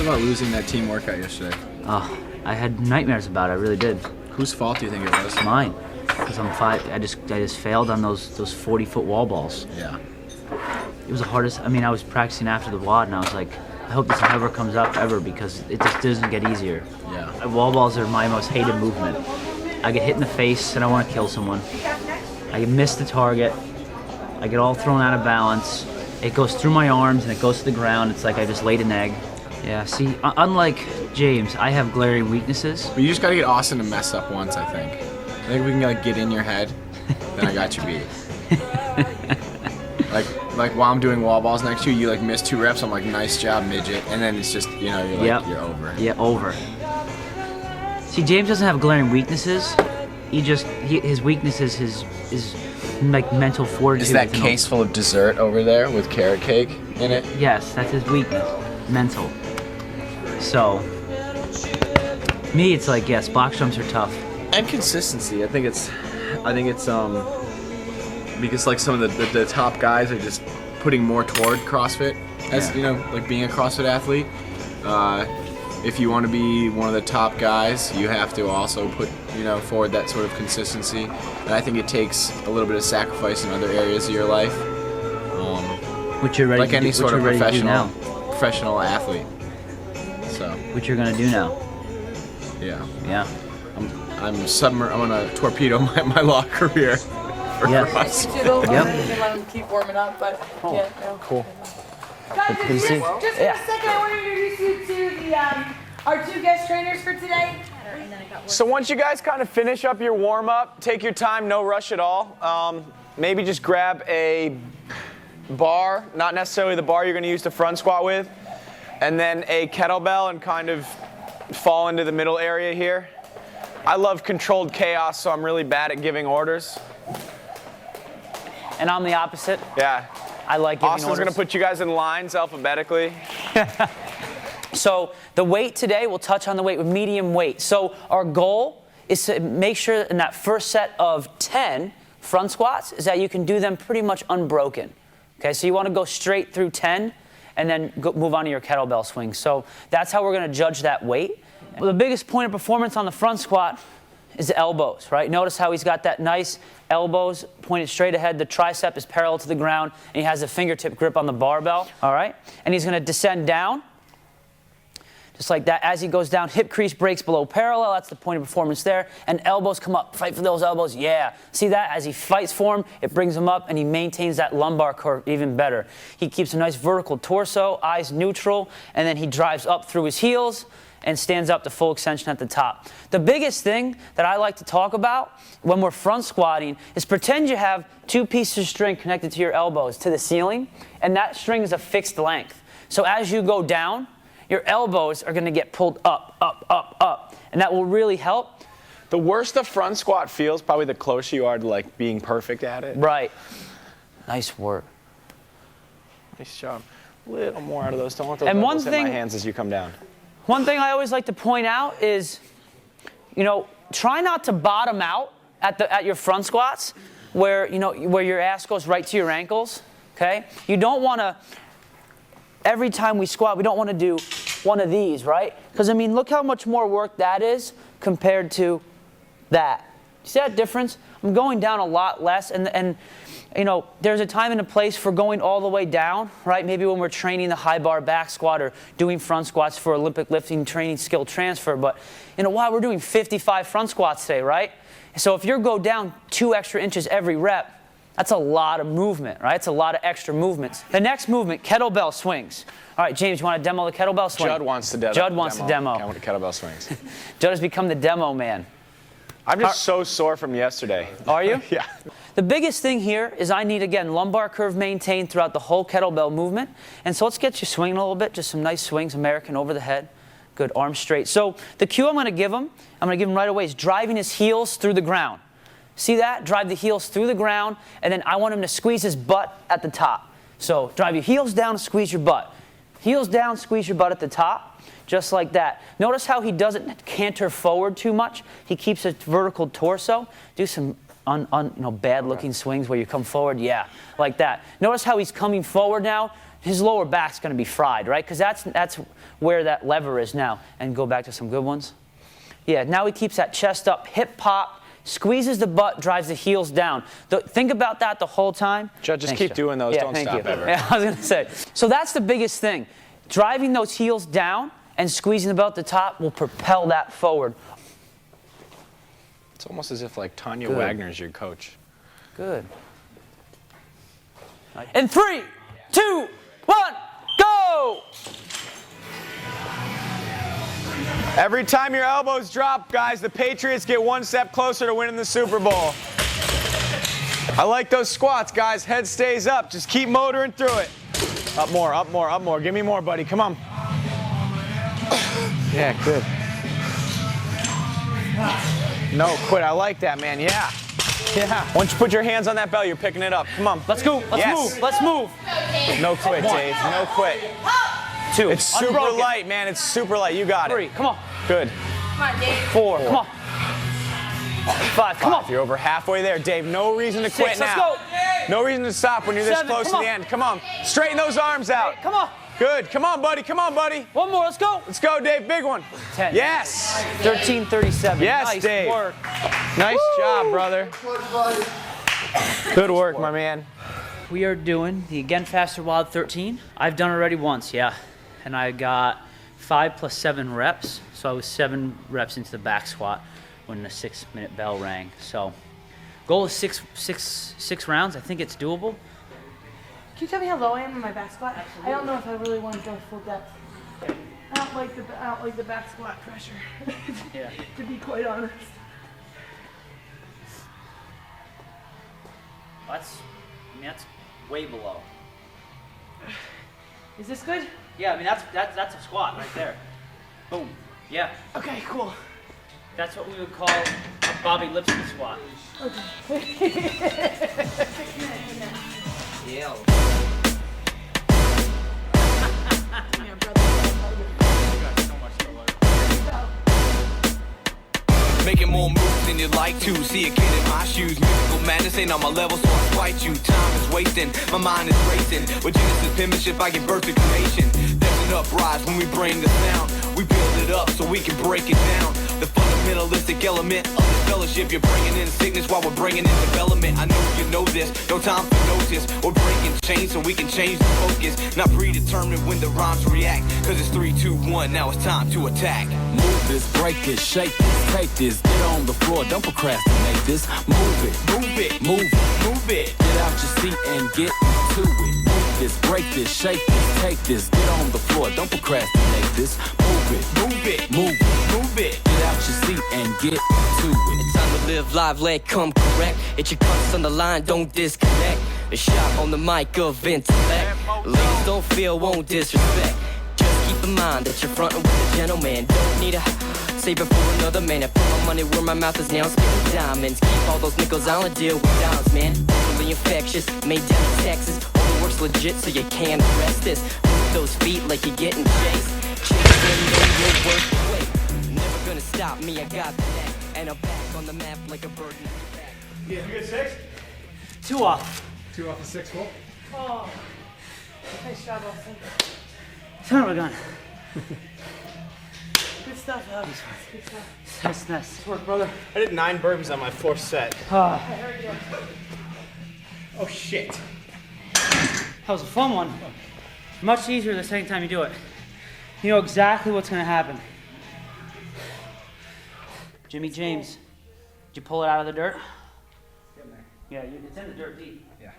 feel about losing that team workout yesterday? Oh, I had nightmares about it. I really did. Whose fault do you think it was? Mine, because I just failed on those 40-foot wall balls. Yeah. It was the hardest. I mean, I was practicing after the WOD, and I was like, I hope this never comes up ever because it just doesn't get easier. Yeah. Wall balls are my most hated movement. I get hit in the face and I want to kill someone. I miss the target. I get all thrown out of balance. It goes through my arms and it goes to the ground. It's like I just laid an egg. Yeah, see, unlike James, I have glaring weaknesses. But you just gotta get Austin to mess up once, I think. I think we can like get in your head, then I got you beat. like while I'm doing wall balls next to you, you like miss 2 reps, I'm like, nice job, midget. And then it's just, you're like, you're over. Yeah, over. See, James doesn't have glaring weaknesses. His weakness is his like mental fortitude. Is that case full of dessert over there with carrot cake in it? Yes, that's his weakness, mental. So, me, it's like, yes, box jumps are tough. And consistency. I think it's because like some of the top guys are just putting more toward CrossFit as like being a CrossFit athlete. If you want to be one of the top guys, you have to also put forward that sort of consistency. And I think it takes a little bit of sacrifice in other areas of your life. Which you're ready like to any do, sort of professional athlete. So. What you're gonna do now? Yeah. Yeah. I'm gonna torpedo my law career. Yes. Yep. Let them keep warming up, but yeah. No. Cool. Guys, just for a second, I want to introduce you to our 2 guest trainers for today. So once you guys kind of finish up your warm-up, take your time, no rush at all. Maybe just grab a bar, not necessarily the bar you're going to use to front squat with, and then a kettlebell and kind of fall into the middle area here. I love controlled chaos, so I'm really bad at giving orders. And I'm the opposite. Yeah. I like giving Austin's orders. going to put you guys in lines alphabetically. So the weight today, we'll touch on the weight with medium weight. So our goal is to make sure in that first set of 10 front squats is that you can do them pretty much unbroken. Okay, so you want to go straight through 10 and then move on to your kettlebell swing. So that's how we're going to judge that weight. Well, the biggest point of performance on the front squat is the elbows, right? Notice how he's got that nice elbows pointed straight ahead. The tricep is parallel to the ground, and he has a fingertip grip on the barbell, all right? And he's going to descend down, just like that. As he goes down, hip crease breaks below parallel. That's the point of performance there. And elbows come up. Fight for those elbows. Yeah. See that? As he fights for them, it brings him up, and he maintains that lumbar curve even better. He keeps a nice vertical torso, eyes neutral, and then he drives up through his heels and stands up to full extension at the top. The biggest thing that I like to talk about when we're front squatting is pretend you have 2 pieces of string connected to your elbows to the ceiling, and that string is a fixed length. So as you go down, your elbows are gonna get pulled up, up, up, up, and that will really help. The worse the front squat feels, probably the closer you are to like being perfect at it. Right. Nice work. Nice job. A little more out of those. Don't let those And elbows hit my hands as you come down. One thing I always like to point out is, try not to bottom out at your front squats where your ass goes right to your ankles, okay? You don't want to, every time we squat, we don't want to do one of these, right? Because, I mean, look how much more work that is compared to that. You see that difference? I'm going down a lot less, and there's a time and a place for going all the way down, right? Maybe when we're training the high bar back squat or doing front squats for Olympic lifting training skill transfer. But while we're doing 55 front squats today, right? So if you go down 2 extra inches every rep, that's a lot of movement, right? It's a lot of extra movements. The next movement, kettlebell swings. All right, James, you want to demo the kettlebell swing? Judd wants to demo. Kettlebell swings. Judd has become the demo man. I'm just so sore from yesterday. Are you? Yeah. The biggest thing here is I need, again, lumbar curve maintained throughout the whole kettlebell movement. And so let's get you swinging a little bit. Just some nice swings, American over the head. Good, arms straight. So the cue I'm going to give him right away, is driving his heels through the ground. See that? Drive the heels through the ground, and then I want him to squeeze his butt at the top. So drive your heels down, squeeze your butt. Heels down, squeeze your butt at the top, just like that. Notice how he doesn't canter forward too much. He keeps a vertical torso. Do some bad-looking swings where you come forward. Yeah, like that. Notice how he's coming forward now, his lower back's going to be fried, right? Because that's where that lever is now. And go back to some good ones. Yeah, now he keeps that chest up, hip pop, squeezes the butt, drives the heels down. Think about that the whole time. Just keep doing those. Yeah, Don't thank stop you. ever. Yeah, I was going to say. So that's the biggest thing. Driving those heels down and squeezing the belt at the top will propel that forward. It's almost as if like Tanya Good. Wagner's your coach. Good. In 3, 2, 1, go! Every time your elbows drop, guys, the Patriots get one step closer to winning the Super Bowl. I like those squats, guys. Head stays up. Just keep motoring through it. Up more, up more, up more. Give me more, buddy. Come on. Yeah, good. No, quit. I like that, man. Yeah. Yeah. Once you put your hands on that bell, you're picking it up. Come on. Let's go. Let's move. Let's move. No quit, Dave. No quit. 2. It's super light, man. It's super light. You got 3. it. Come on. Good. Come on, Dave. 4. Come on. 5. Come on. You're over halfway there, Dave. No reason to quit 6. now. Let's go. No reason to stop when you're this 7. close to Come the on. end. Come on. Straighten those arms out. Come on. Good. Come on, buddy. Come on, buddy. One more. Let's go. Let's go, Dave. Big one. 10. Yes. 13:37. Yes, nice Dave. work. Nice job, brother. Good work, my man. We are doing the Again Faster Wild 13. I've done it already once, yeah. And I got 5 plus 7 reps. So I was 7 reps into the back squat when the 6-minute bell rang. So goal is six rounds. I think it's doable. Can you tell me how low I am in my back squat? I don't know if I really want to go full depth. I don't like the back squat pressure. Yeah. To be quite honest. That's way below. Is this good? Yeah, I mean that's a squat right there. Boom. Yeah. Okay, cool. That's what we would call a Bobby Lipsky squat. Yeah. Making more moves than you'd like to. See a kid in my shoes. Musical madness ain't on my level, so I fight you. Time is wasting, my mind is racing. With Genesis penmanship, I give birth to creation. There's an uprise when we bring the sound. We build it up so we can break it down. The fundamentalistic element of the fellowship. You're bringing in sickness while we're bringing in development. I know you know this, no time for notice. We're breaking chains so we can change the focus. Not predetermined when the rhymes react. Cause it's 3, 2, 1, now it's time to attack. Move this, break this, shake this, take this, get on the floor, don't procrastinate this. Move it, Move it, move it, move it. get out your seat and get to it. Move this, break this, shake this, take this, get on the floor, don't procrastinate this. Move it, Move it, move it, move it. get out your seat and get to it. It's time to live live, let come correct. It's your cuts on the line, don't disconnect. A shot on the mic of intellect. Ladies don't feel, won't disrespect. Just keep in mind that you're frontin' with a gentleman. Don't need a save it for another man. I put my money where my mouth is now, spitting diamonds. Keep all those nickels, I only deal with dimes, man. Overly infectious, made down in Texas. All the work's legit, so you can't arrest this. Move those feet like you're getting chased. Chasing your work away. Never gonna stop me, I got the knack. And I'm back on the map like a bird in the back. You get 6? 2 off. 2 off the 6 full. Oh. Nice job, Austin. Son of a gun. Good stuff, Alex. Good stuff. That's nice. Good work, brother. I did 9 burpees on my 4th set. I heard you. Oh shit. That was a fun one. Much easier the second time you do it. You know exactly what's going to happen. Jimmy James, did you pull it out of the dirt? Yeah, it's in the dirt deep. Yeah.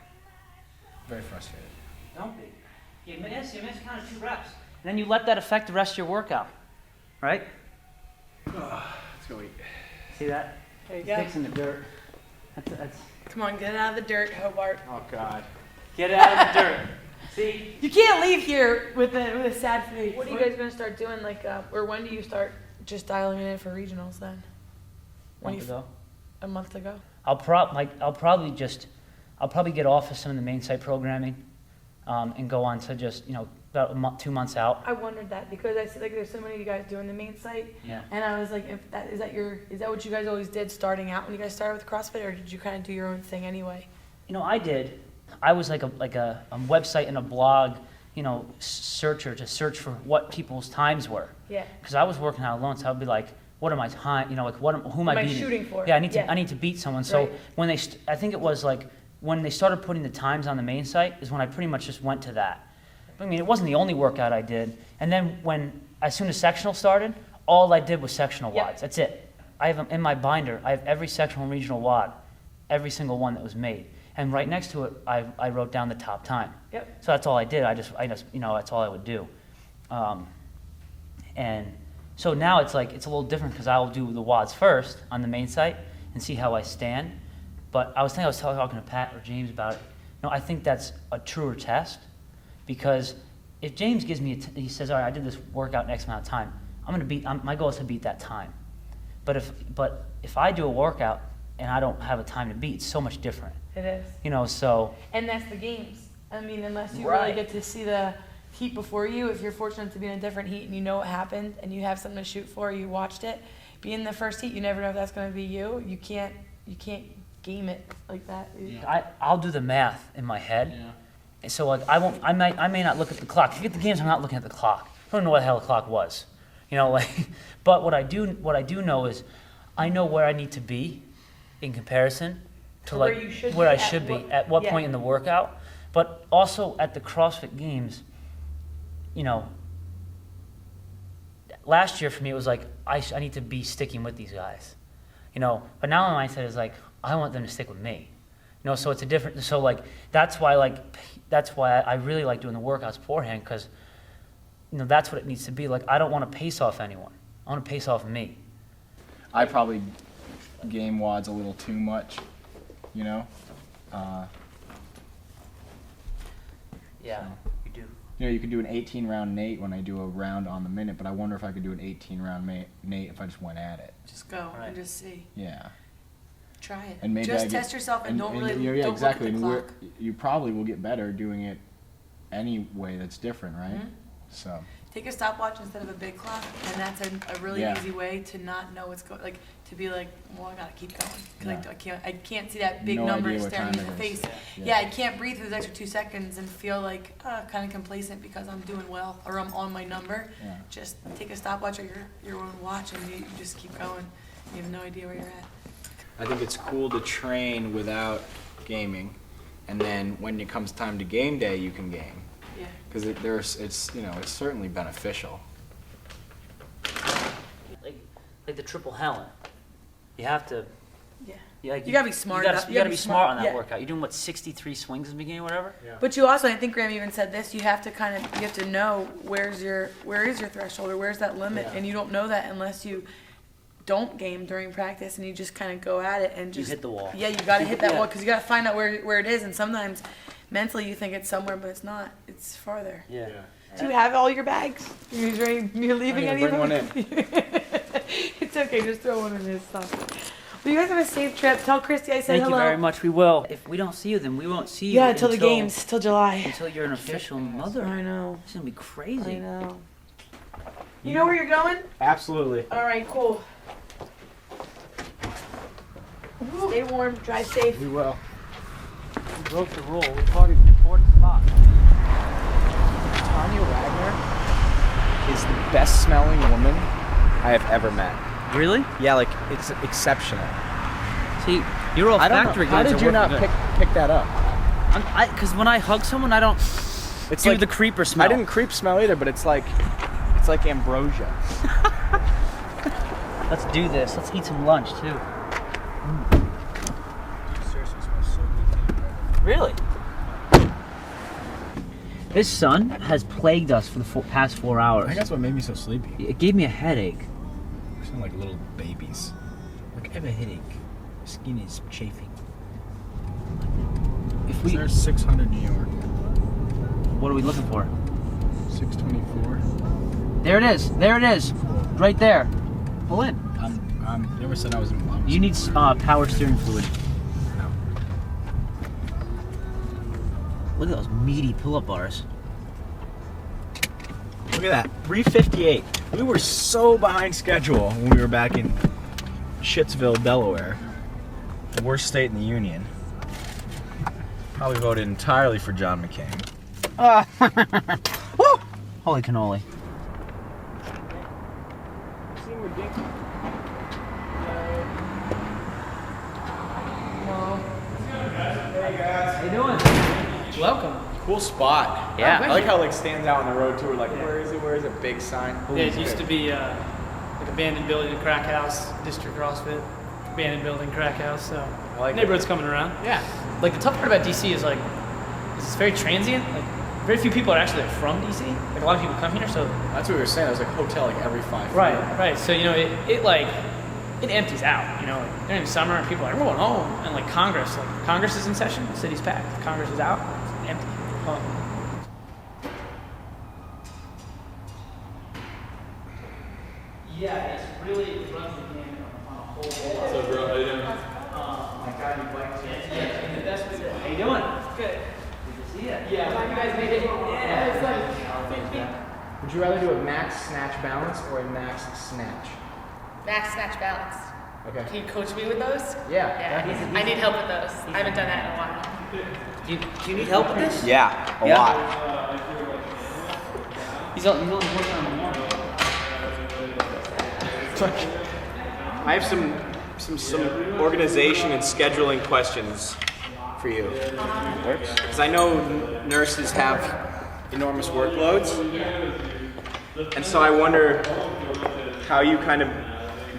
Very frustrated. Don't be. You miss kind of 2 reps. And then you let that affect the rest of your workout. Right? Let's go eat. See that? There you go. Sticks in the dirt. That's Come on, get out of the dirt, Hobart. Oh God. get it out of the dirt. See? You can't leave here with a sad face. What are you guys gonna start doing? Or when do you start just dialing it in for regionals then? Month ago. A month ago. I'll probably get off of some of the main site programming, and go on to just about a month, 2 months out. I wondered that because I see there's so many of you guys doing the main site. Yeah. And I was like, is that what you guys always did starting out when you guys started with CrossFit, or did you kind of do your own thing anyway? I did. I was like a website and a blog searcher to search for what people's times were. Yeah. Because I was working out alone, so I'd be like, what are my time? Like who am I beating? Shooting for? Yeah, I need to beat someone. So Right. when I think it was like when they started putting the times on the main site is when I pretty much just went to that. I mean, it wasn't the only workout I did. And then as soon as sectional started, all I did was sectional Yeah. WODs. That's it. I have them in my binder. I have every sectional and regional WOD, every single one that was made. And right next to it, I wrote down the top time. Yep. So that's all I did. I just that's all I would do. And so now it's a little different because I'll do the WODs first on the main site and see how I stand. But I was talking to Pat or James about it. I think that's a truer test because if James gives me, he says, all right, I did this workout in X amount of time. My goal is to beat that time. But if I do a workout and I don't have a time to beat, it's so much different. It is. So. And that's the games. I mean, unless you Right. really get to see the heat before you, if you're fortunate to be in a different heat and you know what happened and you have something to shoot for, you watched it, be in the first heat, you never know if that's going to be you. You can't game it like that. I'll do the math in my head. Yeah. And so I may not look at the clock. If you get the games, I'm not looking at the clock. I don't know what the hell the clock was. But what I do know is I know where I need to be in comparison to Where you should where be I should be at what yeah. point in the workout. But also at the CrossFit Games, last year for me it was like I need to be sticking with these guys. But now my mindset is like I want them to stick with me. So it's a different. So that's why I really like doing the workouts beforehand because that's what it needs to be. I don't want to pace off anyone. I want to pace off me. I probably game WODs a little too much, Yeah, you do. You can do an 18-round Nate when I do a round on the minute, but I wonder if I could do an 18-round Nate if I just went at it. Just go Right. and just see. Yeah. Try it. And maybe just I get- test yourself and don't really yeah, don't exactly. look at the And clock. you probably will get better doing it any way that's different, right? Mhm. So. Take a stopwatch instead of a big clock, and that's a really Yeah. easy way to not know what's going. To be like, well, I gotta keep going because Yeah. I can't see that big No number idea what staring me in time the it is. face. Yeah. Yeah, I can't breathe for those extra 2 seconds and feel like kind of complacent because I'm doing well or I'm on my number. Yeah. Just take a stopwatch or your own watch and you just keep going. You have no idea where you're at. I think it's cool to train without gaming, and then when it comes time to game day, you can game. Yeah. Because it's certainly beneficial. Like the triple Helen. You have to. Yeah. You gotta be smart You enough. gotta be smart on that yeah. workout. You're doing 63 swings in the beginning, whatever. Yeah. But you also, I think Graham even said this, you have to know where is your threshold or where's that limit, Yeah. and you don't know that unless you don't game during practice and you just kind of go at it and just hit the wall. Yeah, you got to hit that Yeah. wall because you got to find out where it is, and sometimes mentally you think it's somewhere, but it's not. It's farther. Yeah. Do you have all your bags? You're leaving any of them? Bring one in. It's okay, just throw one in his stuff. Well, you guys have a safe trip. Tell Christy I said Thank hello. you very much. We will. If we don't see you, then we won't see you. Yeah, until the games, till July. Until you're an official mother. I know. It's gonna be crazy. I know. You know where you're going? Absolutely. All right, cool. Stay warm, drive safe. We will. We broke the rule. We parted in the fourth spot. Tanya Wagner is the best smelling woman I have ever met. Really? Yeah, it's exceptional. See, you're all I don't factory know. How guys. did you not pick that up? Because when I hug someone, I don't It's do like the creeper smell. I didn't creep smell either, but it's like ambrosia. Let's do this. Let's eat some lunch too. Really? This sun has plagued us for the past 4 hours. I think that's what made me so sleepy. It gave me a headache. We sound like little babies. I have a headache. My skin is chafing. If Is we, there 600 New York? what are we looking for? 624. There it is. There it is. Right there. Pull in. Never said I was in love. You need power steering fluid. Look at those meaty pull-up bars. Look at that, 3:58. We were so behind schedule when we were back in Shittsville, Delaware, the worst state in the union. Probably voted entirely for John McCain. Woo! Holy cannoli. How you doing? Welcome. Cool spot. Yeah. I like how it like stands out on the road too. We're like, where is it? Where is it? Big sign. Yeah, it used to be like abandoned building, crack house, district CrossFit, abandoned building, crack house. So like neighborhood's coming around. Yeah. Like the tough part about DC is like it's very transient. Like very few people are actually like, from DC. Like a lot of people come here, so That's what we were saying. It was like a hotel like every 5 feet. right. So you know it like it empties out. You know, during summer and people are like we're going home, and like Congress is in session, the city's packed, Congress is out, it's empty. Yeah, it's really runs the game on a whole lot. So, bro, how you doing? How you doing? Good. Good to see you. Yeah, you guys made it. Yeah, it's like Would you rather do a max snatch balance or a max snatch? Max snatch balance. Okay. Can you coach me with those? Yeah. Yeah. I need help with those. I haven't done that in a while. Do you need help with this? Yeah, a Yeah. lot. He's only working on the morning. I have some organization and scheduling questions for you. Because I know nurses have enormous workloads, and so I wonder how you kind of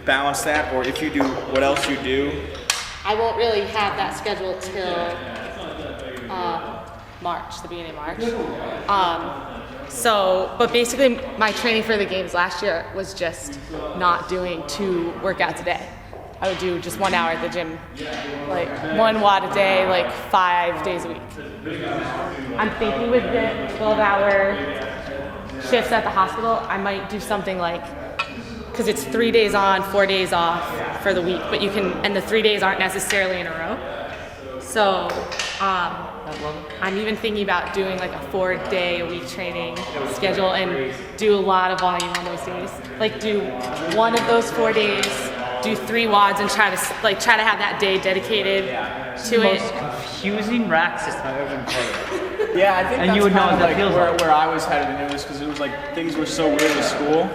balance that, or if you do, what else you do. I won't really have that scheduled till March, the beginning of March. But basically my training for the games last year was just not doing 2 workouts a day. I would do just 1 hour at the gym, like 1 watt a day, like 5 days a week. I'm thinking with the 12-hour shifts at the hospital, I might do something like, because it's 3 days on, 4 days off for the week, but you can, and the 3 days aren't necessarily in a row. So, I'm even thinking about doing like a 4-day-a-week training schedule and do a lot of volume on those days. Like do one of those 4 days, do 3 WODs, and try to have that day dedicated to it. Confusing rack system I've ever been part of. Yeah, I think And that's you would know kind of what that like feels like. where I was headed into this, because it was like things were so weird with school.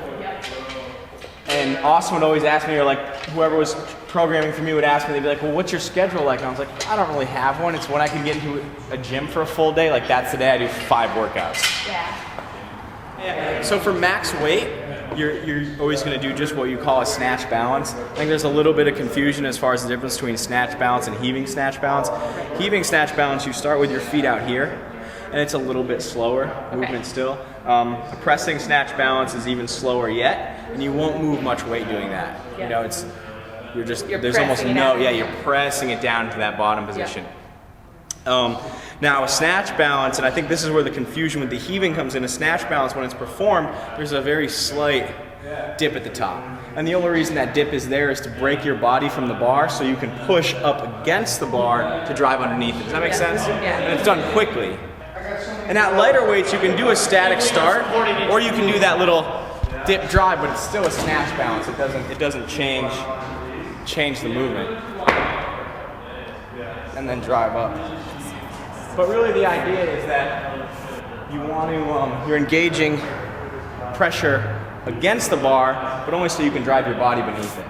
And Austin would always ask me, or like whoever was programming for me would ask me, they'd be like, well, what's your schedule like? And I was like, I don't really have one. It's when I can get into a gym for a full day. Like that's the day I do 5 workouts. Yeah. So for max weight, you're always going to do just what you call a snatch balance. I think there's a little bit of confusion as far as the difference between snatch balance and heaving snatch balance. Heaving snatch balance, you start with your feet out here, and it's a little bit slower movement still. A pressing snatch balance is even slower yet, and you won't move much weight doing that. Yeah. You know, You're there's almost pressing it no, out. yeah, you're pressing it down to that bottom position. Now a snatch balance, and I think this is where the confusion with the heaving comes in. A snatch balance, when it's performed, there's a very slight dip at the top. And the only reason that dip is there is to break your body from the bar so you can push up against the bar to drive underneath it. Does that make sense? Yeah. And it's done quickly. And at lighter weights, you can do a static start, or you can do that little dip drive, but it's still a snatch balance. It doesn't change the movement. And then drive up. But really the idea is that you want to, you're engaging pressure against the bar, but only so you can drive your body beneath it.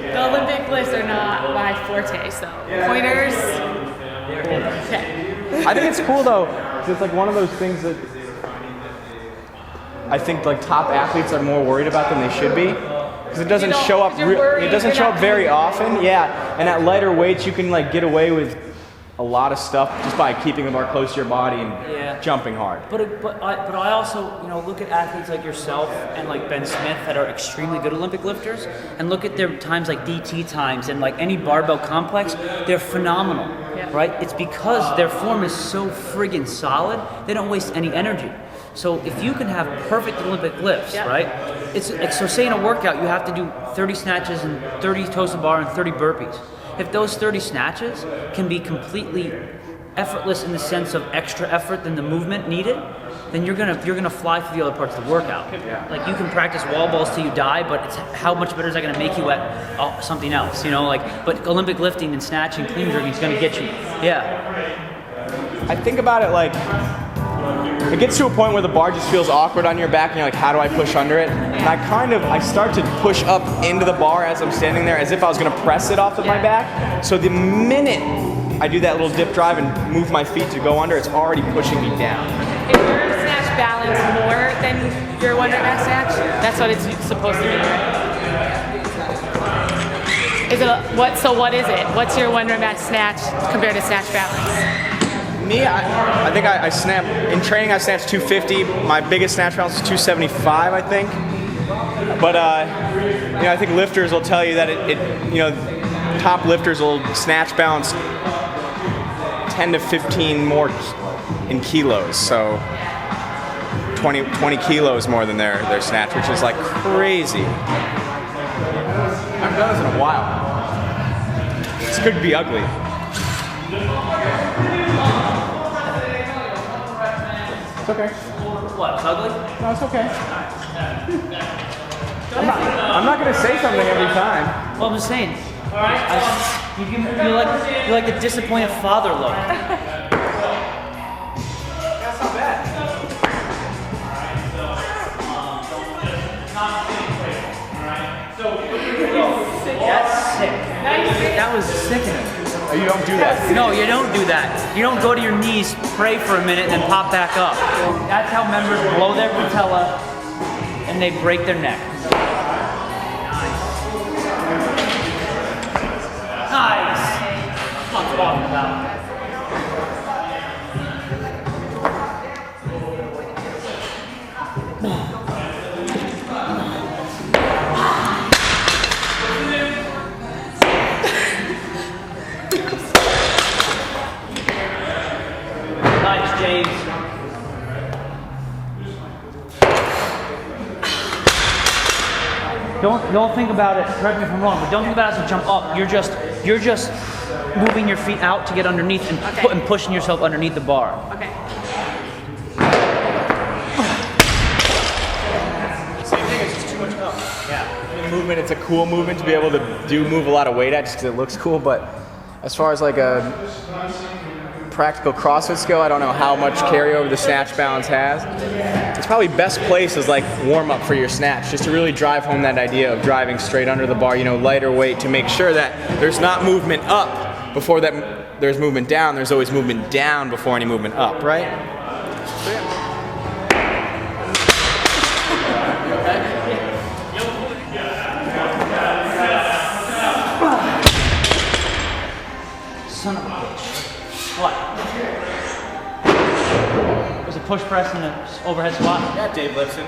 The Olympic lifts are not my forte, so pointers. Okay. I think it's cool though, 'cause it's like one of those things that I think like top athletes are more worried about than they should be. Because it doesn't show up. It doesn't show up very often. Yeah, and at lighter weights, you can like get away with a lot of stuff just by keeping the bar close to your body and jumping hard. But I also look at athletes like yourself and like Ben Smith that are extremely good Olympic lifters, and look at their times like DT times and like any barbell complex, they're phenomenal, right? It's because their form is so friggin' solid, they don't waste any energy. So if you can have perfect Olympic lifts, right? It's so say in a workout you have to do 30 snatches and 30 toes to bar and 30 burpees. If those 30 snatches can be completely effortless in the sense of extra effort than the movement needed, then you're gonna fly through the other parts of the workout. Like you can practice wall balls till you die, but it's how much better is that gonna make you at something else? But Olympic lifting and snatching, clean jerking is gonna get you. Yeah. I think about it like it gets to a point where the bar just feels awkward on your back and you're like, how do I push under it? And I start to push up into the bar as I'm standing there as if I was gonna press it off of my back. So the minute I do that little dip drive and move my feet to go under, it's already pushing me down. Is your snatch balance more than your one rep max snatch? That's what it's supposed to be, right? Is it what is it? What's your one rep max snatch compared to snatch balance? Me, I think I snap, in training I snatch 250. My biggest snatch balance is 275, I think. But I think lifters will tell you that top lifters will snatch balance 10 to 15 more in kilos. So 20 kilos more than their snatch, which is like crazy. I haven't done this in a while. This could be ugly. It's okay. What? It's ugly? No, it's okay. I'm not gonna say something every time. Well, I'm just saying. All right. You're like the disappointed father look. That's not bad. That's sick. That was sickening. You don't do that. No, you don't do that. You don't go to your knees, pray for a minute, and then pop back up. That's how members blow their patella and they break their neck. Nice. That's what I'm talking about. Nice, James. Don't think about it. Correct me if I'm wrong, but don't think about it as a jump up. You're just moving your feet out to get underneath and, and pushing yourself underneath the bar. Okay. Same thing. It's just too much up. Yeah. Movement. It's a cool movement to be able to move a lot of weight at, just because it looks cool. But as far as like a practical CrossFit skill, I don't know how much carryover the snatch balance has. It's probably best place as like warm up for your snatch, just to really drive home that idea of driving straight under the bar, lighter weight, to make sure that there's not movement up before that there's movement down. There's always movement down before any movement up, right? So, yeah. Son of a bitch. What? There's a push press and an overhead squat. Yeah, Dave Lipson.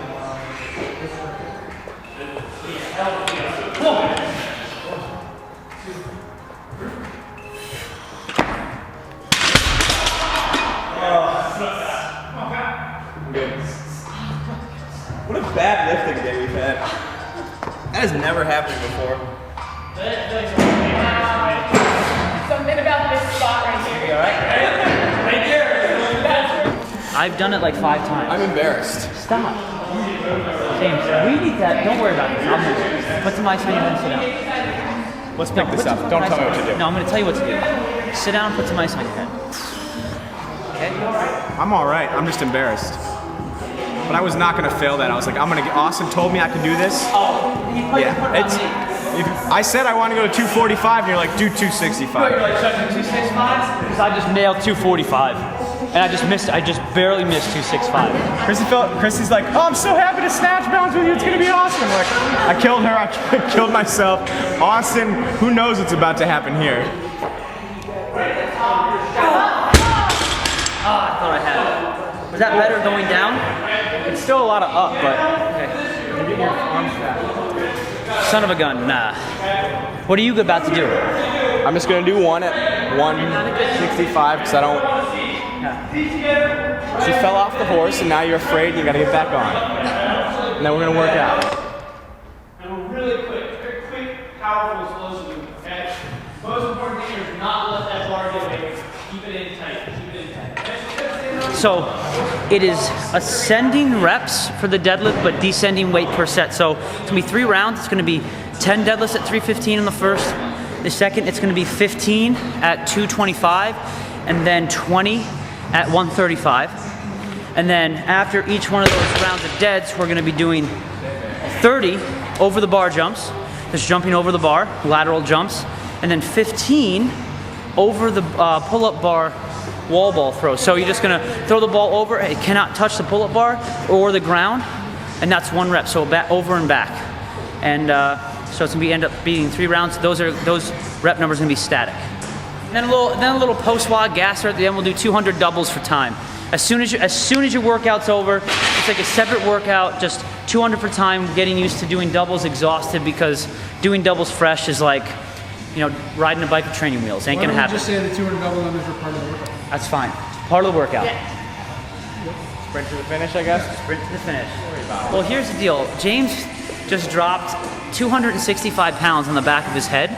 Good. What a bad lifting day we've had. That has never happened before. Something about this spot right here. All right? Right here. I've done it like 5 times. I'm embarrassed. Stop. James, we need that. Don't worry about this. I'll move it. Put some ice on your head and sit down. Let's pick this up. Don't tell me what to do. No, I'm going to tell you what to do. Sit down and put some ice on your head. Okay? I'm all right. I'm just embarrassed. But I was not going to fail that. I was like, Austin told me I could do this. Oh, Yeah, I said I want to go to 245, and you're like, do 265. You're like, Chuck, 265? Because I just nailed 245. And I just barely missed 265. Chrissy's like, oh, I'm so happy to snatch balance with you. It's going to be awesome. I'm like, I killed her. I killed myself. Austin, who knows what's about to happen here? I thought I had it. Was that better going down? It's still a lot of up, but Okay. your arms back. Son of a gun, nah. What are you about to do? I'm just going to do one at 165 because I don't... She fell off the horse, and now you're afraid, and you got to get back on. And then we're going to work out. And really quick, very quick, powerful, explosive move, okay? Most important thing is not let that bar get away. Keep it in tight, keep it in tight. So it is ascending reps for the deadlift, but descending weight per set. So it's going to be 3 rounds. It's going to be 10 deadlifts at 315 in the first. The second, it's going to be 15 at 225, and then 20 at 135. And then after each one of those rounds of deads, we're gonna be doing 30 over the bar jumps, just jumping over the bar, lateral jumps, and then 15 over the pull-up bar wall ball throws. So you're just gonna throw the ball over, it cannot touch the pull-up bar or the ground, and that's 1 rep, so back, over and back. And so it's gonna end up being 3 rounds. Those rep numbers are gonna be static. And then a little post-WOD gasser at the end. We'll do 200 doubles for time. As soon as your workout's over, it's like a separate workout, just 200 for time, getting used to doing doubles exhausted, because doing doubles fresh is like, you know, riding a bike with training wheels. Ain't gonna happen. Just say the 200 double numbers were part of the workout. That's fine. Part of the workout. Yeah. Sprint to the finish, I guess? Sprint to the finish. Well, here's the deal. James just dropped 265 pounds on the back of his head.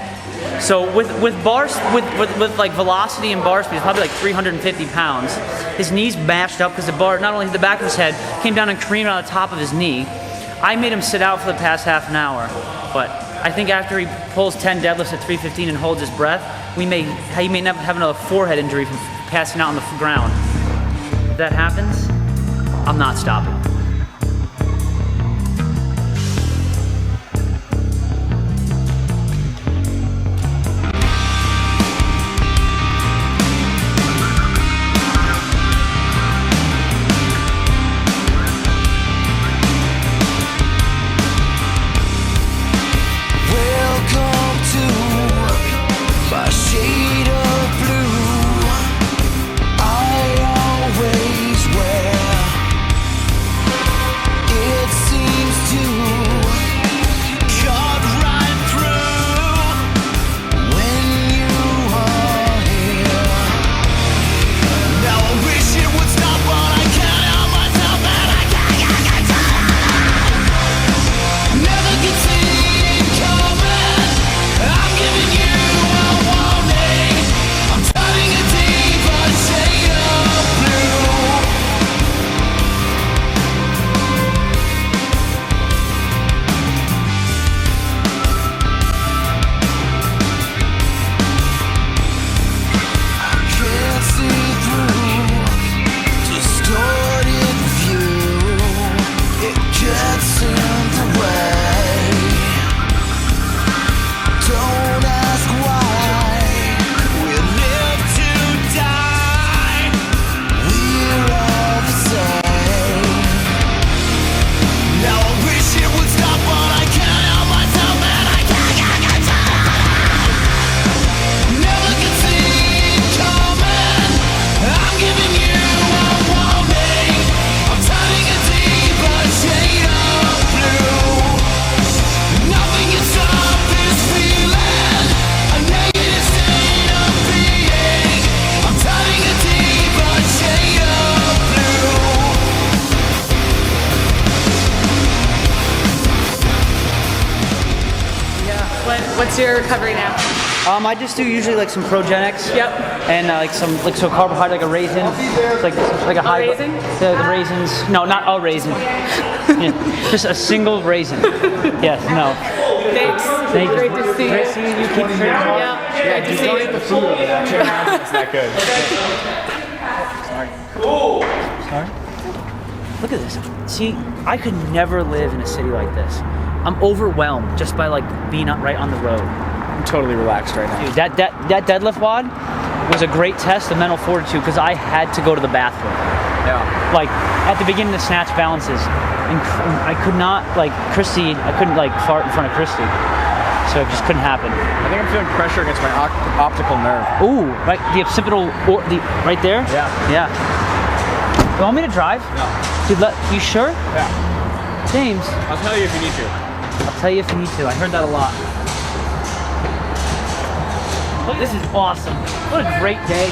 So with bars, with like velocity and bar speed, it's probably like 350 pounds. His knees mashed up because the bar, not only hit the back of his head, came down and creamed on the top of his knee. I made him sit out for the past half an hour, but I think after he pulls 10 deadlifts at 315 and holds his breath, he may never have another forehead injury from passing out on the ground. If that happens, I'm not stopping. What's your recovery now? I just do usually like some Progenics. Yep. And like some carbohydrate, like a raisin. It's like a high. raisin? The raisins. No, not a raisin. Yeah, just a single raisin. Yes. No. Thanks. Thank you. Great to see you. Great seeing you. Keep training. Yeah. Great to see Don't you. eat the food over there. It's not good. Sorry. Look at this. See, I could never live in a city like this. I'm overwhelmed just by like being right on the road. I'm totally relaxed right now. Dude, that deadlift WOD was a great test of mental fortitude, because I had to go to the bathroom. Yeah. Like at the beginning of snatch balances, and I could not, like Christy, I couldn't like fart in front of Christy, so it just couldn't happen. I think I'm feeling pressure against my optical nerve. Ooh, right, the occipital, right there. Yeah. Yeah. You want me to drive? No. Dude, you sure? Yeah. James. I'll tell you if you need to. I'll tell you if you need to. I heard that a lot. Look, this is awesome. What a great day.